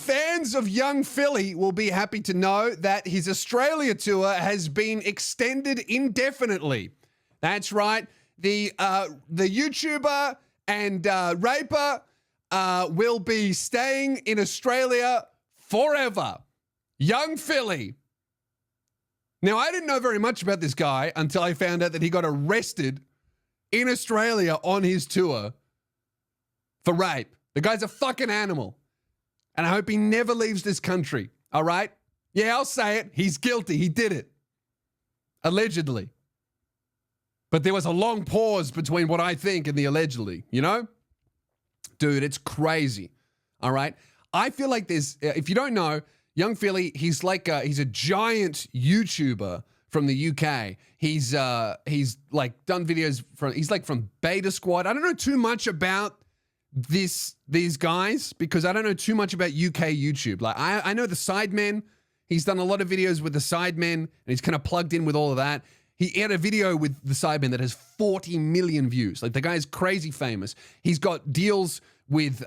fans of young Philly will be happy to know that his Australia tour has been extended indefinitely. That's right. The YouTuber and raper will be staying in Australia forever. Young Philly. Now, I didn't know very much about this guy until I found out that he got arrested in Australia on his tour for rape. The guy's a fucking animal. And I hope he never leaves this country. All right? Yeah, I'll say it. He's guilty. He did it. Allegedly. But there was a long pause between what I think and the allegedly, you know? Dude, it's crazy. All right? I feel like there's, if you don't know, young Philly, he's like, he's a giant YouTuber from the UK. He's like done videos he's like from Beta Squad. I don't know too much about these guys because I don't know too much about UK YouTube. Like I know the Sidemen. He's done a lot of videos with the Sidemen and he's kind of plugged in with all of that. He had a video with the Sidemen that has 40 million views. Like the guy's crazy famous. He's got deals with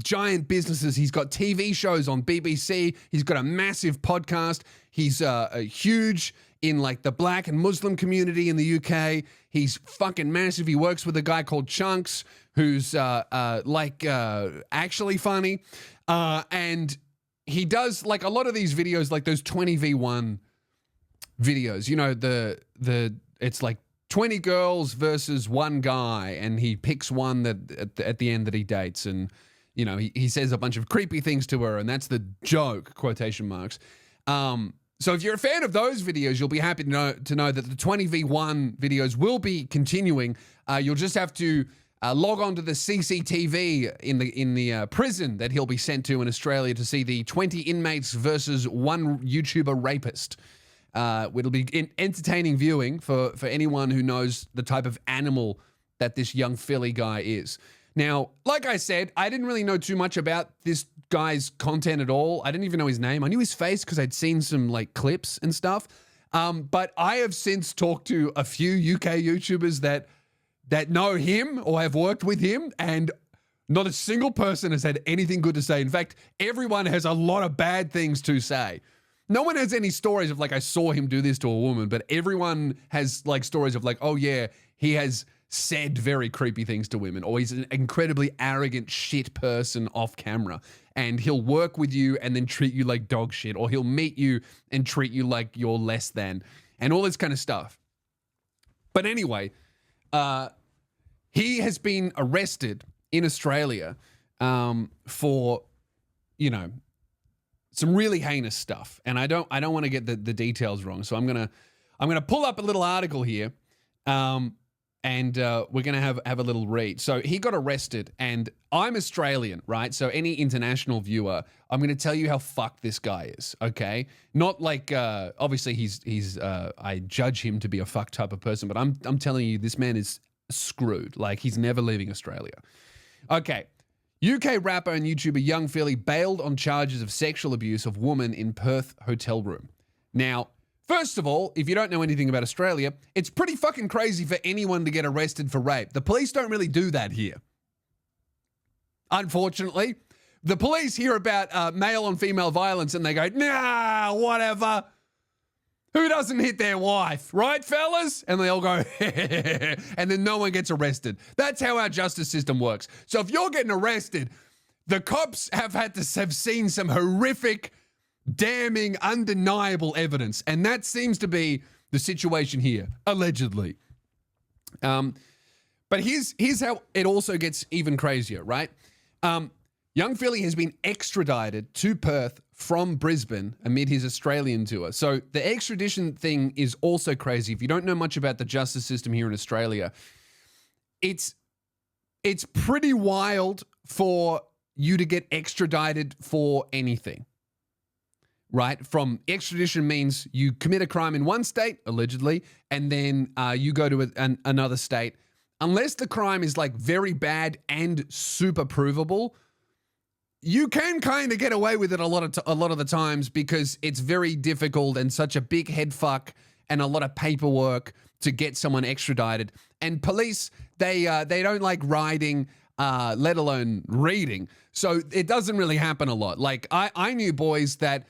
giant businesses. He's got TV shows on BBC. He's got a massive podcast. He's huge in like the black and Muslim community in the UK. He's fucking massive. He works with a guy called Chunkz, who's actually funny. And he does like a lot of these videos, like those 20v1 videos, you know, it's like 20 girls versus one guy, and he picks one that at the end that he dates, and you know he says a bunch of creepy things to her, and that's the joke, quotation marks. So if you're a fan of those videos, you'll be happy to know that the 20v1 videos will be continuing. You'll just have to log on to the CCTV in the prison that he'll be sent to in Australia to see the 20 inmates versus one YouTuber rapist. It'll be entertaining viewing for anyone who knows the type of animal that this young Philly guy is. Now, like I said, I didn't really know too much about this guy's content at all. I didn't even know his name. I knew his face because I'd seen some like clips and stuff. But I have since talked to a few UK YouTubers that know him or have worked with him, and not a single person has had anything good to say. In fact, everyone has a lot of bad things to say. No one has any stories of like, I saw him do this to a woman, but everyone has like stories of like, oh yeah, he has said very creepy things to women, or he's an incredibly arrogant shit person off camera, and he'll work with you and then treat you like dog shit, or he'll meet you and treat you like you're less than, and all this kind of stuff. But anyway, he has been arrested in Australia for, you know, some really heinous stuff, and I don't want to get the details wrong, so I'm gonna pull up a little article here, and we're gonna have a little read. So he got arrested, and I'm Australian, right? So any international viewer, I'm gonna tell you how fucked this guy is. Okay, not like obviously he's I judge him to be a fucked type of person, but I'm telling you this man is screwed. Like he's never leaving Australia. Okay. UK rapper and YouTuber Young Philly bailed on charges of sexual abuse of woman in Perth hotel room. Now, first of all, if you don't know anything about Australia, it's pretty fucking crazy for anyone to get arrested for rape. The police don't really do that here. Unfortunately, the police hear about male on female violence and they go, nah, whatever. Who doesn't hit their wife, right, fellas? And they all go, and then no one gets arrested. That's how our justice system works. So if you're getting arrested, the cops have seen some horrific, damning, undeniable evidence. And that seems to be the situation here, allegedly. But here's how it also gets even crazier, right? Young Philly has been extradited to Perth from Brisbane amid his Australian tour. So the extradition thing is also crazy. If you don't know much about the justice system here in Australia, it's pretty wild for you to get extradited for anything, right? From extradition means you commit a crime in one state, allegedly, and then you go to another state. Unless the crime is like very bad and super provable, you can kind of get away with it a lot of the times because it's very difficult and such a big head fuck and a lot of paperwork to get someone extradited. And police, they don't like riding let alone reading. So it doesn't really happen a lot. Like I knew boys that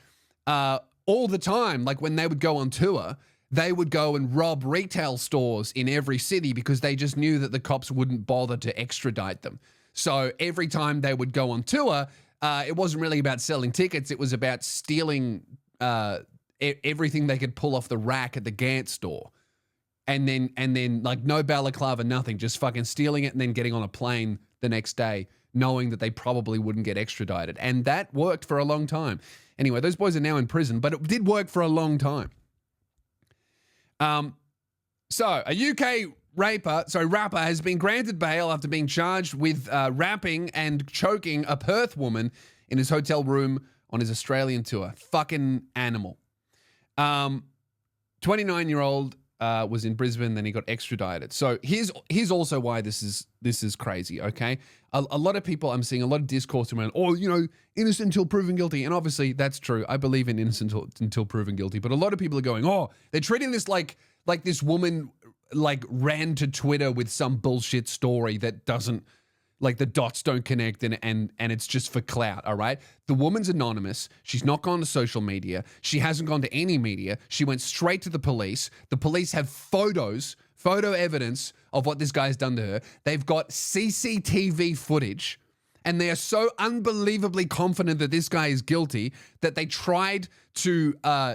all the time, like when they would go on tour, they would go and rob retail stores in every city because they just knew that the cops wouldn't bother to extradite them. So every time they would go on tour, it wasn't really about selling tickets. It was about stealing everything they could pull off the rack at the Gant store. And then like no balaclava, nothing, just fucking stealing it and then getting on a plane the next day, knowing that they probably wouldn't get extradited. And that worked for a long time. Anyway, those boys are now in prison, but it did work for a long time. So a UK rapper has been granted bail after being charged with rapping and choking a Perth woman in his hotel room on his Australian tour. Fucking animal. 29-year-old was in Brisbane, then he got extradited. So here's also why this is crazy, okay? A lot of people, I'm seeing a lot of discourse around, innocent until proven guilty. And obviously that's true. I believe in innocent until proven guilty. But a lot of people are going, they're treating this like this woman like ran to Twitter with some bullshit story that doesn't, like the dots don't connect and it's just for clout, all right? The woman's anonymous. She's not gone to social media. She hasn't gone to any media. She went straight to the police. The police have photo evidence of what this guy's done to her. They've got CCTV footage, and they are so unbelievably confident that this guy is guilty that they tried to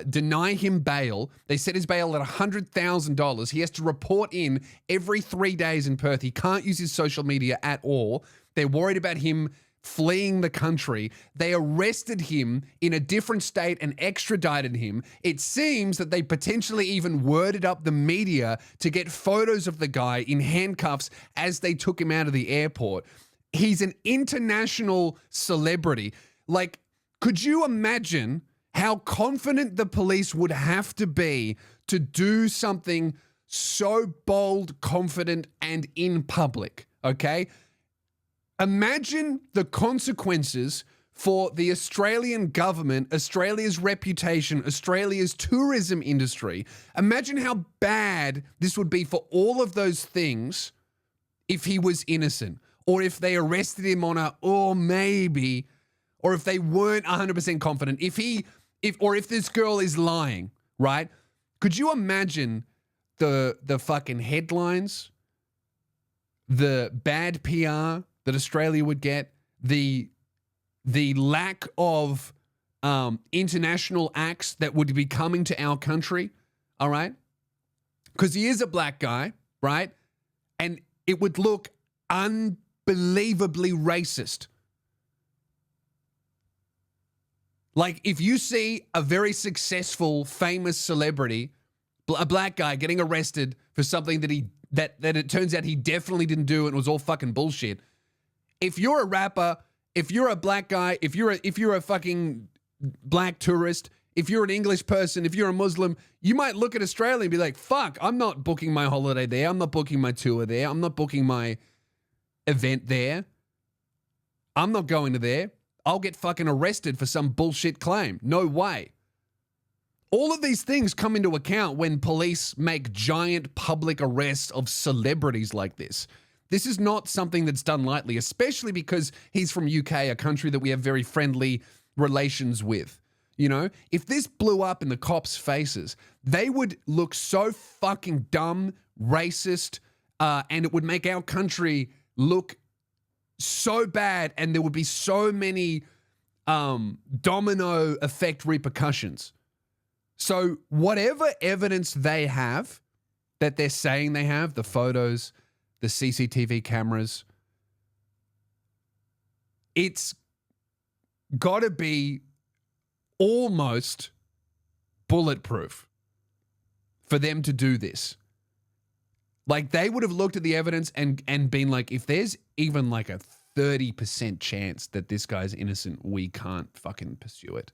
deny him bail. They set his bail at $100,000. He has to report in every 3 days in Perth. He can't use his social media at all. They're worried about him fleeing the country. They arrested him in a different state and extradited him. It seems that they potentially even worded up the media to get photos of the guy in handcuffs as they took him out of the airport. He's an international celebrity. Like, could you imagine how confident the police would have to be to do something so bold, confident, and in public, okay? Imagine the consequences for the Australian government, Australia's reputation, Australia's tourism industry. Imagine how bad this would be for all of those things if he was innocent, or if they arrested him on maybe, or if they weren't 100% confident, if this girl is lying, right? Could you imagine the fucking headlines, the bad PR that Australia would get, the lack of international acts that would be coming to our country, all right? Because he is a black guy, right? And it would look unbelievably racist. Like, if you see a very successful, famous celebrity, a black guy getting arrested for something that it turns out he definitely didn't do and it was all fucking bullshit. If you're a rapper, if you're a black guy, if you're a fucking black tourist, if you're an English person, if you're a Muslim, you might look at Australia and be like, fuck, I'm not booking my holiday there. I'm not booking my tour there. I'm not booking my event there. I'm not going to there. I'll get fucking arrested for some bullshit claim. No way. All of these things come into account when police make giant public arrests of celebrities like this. This is not something that's done lightly, especially because he's from UK, a country that we have very friendly relations with. You know, if this blew up in the cops' faces, they would look so fucking dumb, racist, and it would make our country look so bad, and there would be so many domino effect repercussions. So whatever evidence they have that they're saying they have, the photos, the CCTV cameras, it's got to be almost bulletproof for them to do this. Like, they would have looked at the evidence and been like, if there's even like a 30% chance that this guy's innocent, we can't fucking pursue it.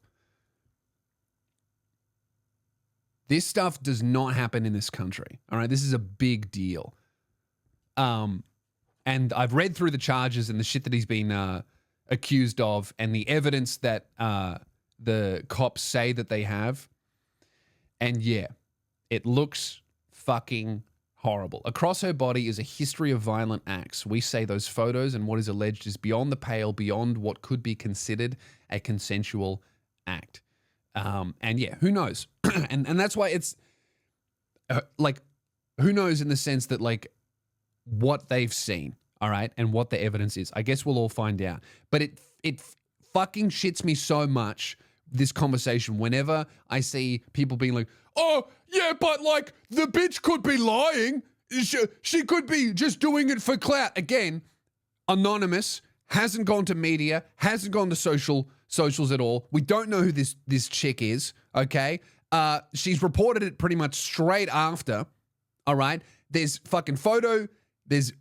This stuff does not happen in this country. All right, this is a big deal. And I've read through the charges and the shit that he's been accused of, and the evidence that the cops say that they have. And yeah, it looks fucking Horrible. Across her body is a history of violent acts. We say those photos and what is alleged is beyond the pale, beyond what could be considered a consensual act. And yeah, who knows? and that's why it's like, who knows in the sense that like what they've seen, all right, and what the evidence is. I guess we'll all find out. But it fucking shits me so much, this conversation, whenever I see people being like, oh, yeah, but like the bitch could be lying. She could be just doing it for clout. Again, anonymous, hasn't gone to media, hasn't gone to socials at all. We don't know who this chick is, okay? She's reported it pretty much straight after, all right? There's fucking photo, there's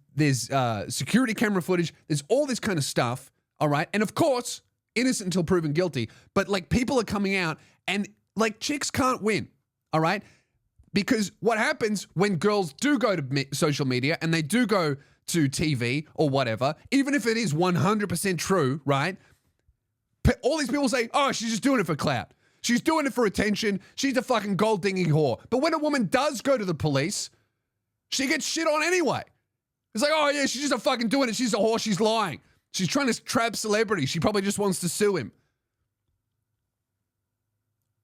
security camera footage, there's all this kind of stuff, all right? And of course, innocent until proven guilty, but like people are coming out and like chicks can't win, all right? Because what happens when girls do go to social media and they do go to TV or whatever, even if it is 100% true, right? All these people say, oh, she's just doing it for clout. She's doing it for attention. She's a fucking gold-digging whore. But when a woman does go to the police, she gets shit on anyway. It's like, oh, yeah, she's just a fucking doing it. She's a whore. She's lying. She's trying to trap celebrities. She probably just wants to sue him.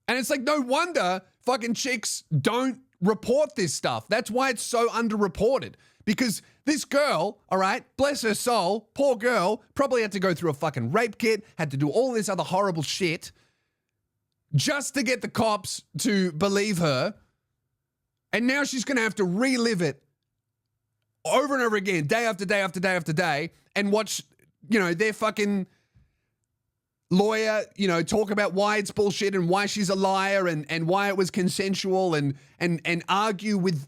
And it's like, no wonder fucking chicks don't report this stuff. That's why it's so underreported. Because this girl, all right, bless her soul, poor girl, probably had to go through a fucking rape kit, had to do all this other horrible shit just to get the cops to believe her. And now she's going to have to relive it over and over again, day after day after day after day, and watch, you know, their fucking lawyer, you know, talk about why it's bullshit and why she's a liar and why it was consensual and argue with,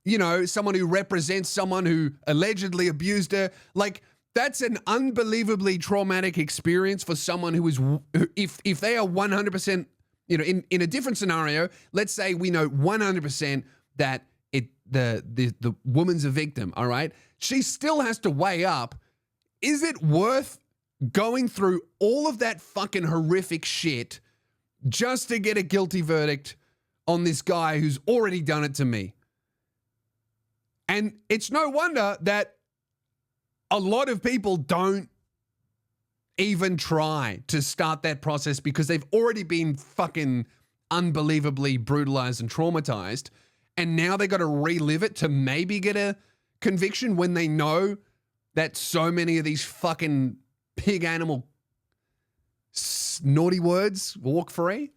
you know, someone who represents someone who allegedly abused her. Like, that's an unbelievably traumatic experience for someone who is, if they are 100%, you know, in a different scenario, let's say we know 100% that the woman's a victim, all right? She still has to weigh up, is it worth going through all of that fucking horrific shit just to get a guilty verdict on this guy who's already done it to me? And it's no wonder that a lot of people don't even try to start that process because they've already been fucking unbelievably brutalized and traumatized. And now they got to relive it to maybe get a conviction when they know that so many of these fucking pig animal naughty words walk free.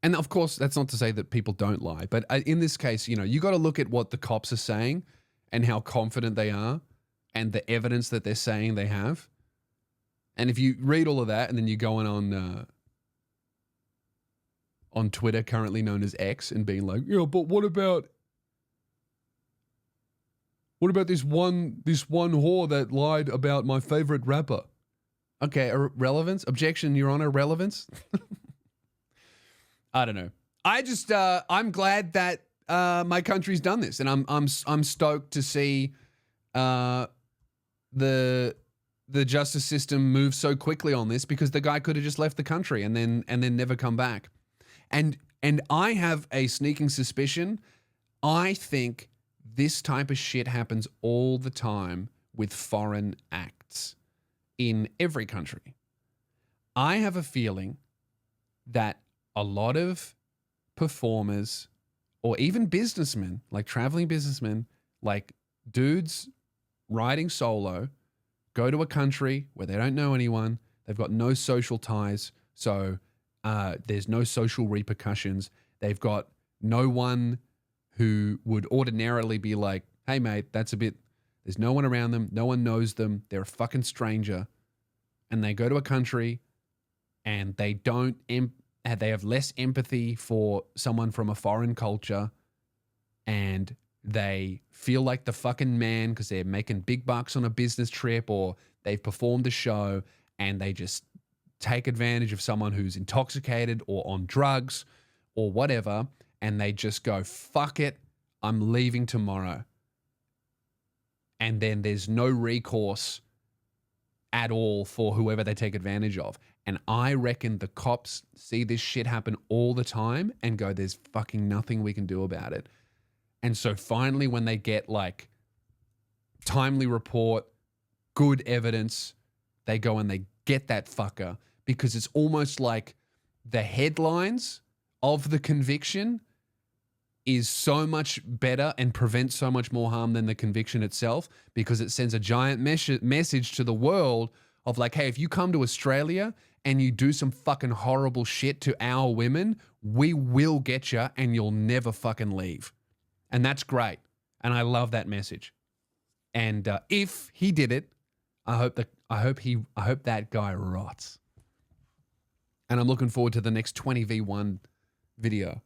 And of course, that's not to say that people don't lie. But in this case, you know, you got to look at what the cops are saying and how confident they are and the evidence that they're saying they have. And if you read all of that and then you go on Twitter, currently known as X, and being like, yeah, but what about this one whore that lied about my favorite rapper? Okay, relevance? Objection, Your Honor, relevance? I don't know. I just I'm glad that my country's done this, and I'm stoked to see the justice system move so quickly on this, because the guy could have just left the country and then never come back. And I have a sneaking suspicion. I think this type of shit happens all the time with foreign acts in every country. I have a feeling that a lot of performers or even businessmen, like traveling businessmen, like dudes riding solo, go to a country where they don't know anyone, they've got no social ties, so there's no social repercussions. They've got no one who would ordinarily be like, hey, mate, that's a bit, there's no one around them, no one knows them, they're a fucking stranger, and they go to a country and they don't, they have less empathy for someone from a foreign culture, and they feel like the fucking man because they're making big bucks on a business trip or they've performed a show, and they just take advantage of someone who's intoxicated or on drugs or whatever, and they just go, fuck it, I'm leaving tomorrow. And then there's no recourse at all for whoever they take advantage of. And I reckon the cops see this shit happen all the time and go, there's fucking nothing we can do about it. And so finally, when they get like timely report, good evidence, they go and they get that fucker, because it's almost like the headlines of the conviction is so much better and prevents so much more harm than the conviction itself, because it sends a giant message to the world of like, hey, if you come to Australia and you do some fucking horrible shit to our women, we will get you and you'll never fucking leave. And that's great. And I love that message. And if he did it, I hope that guy rots. And I'm looking forward to the next 20v1 video.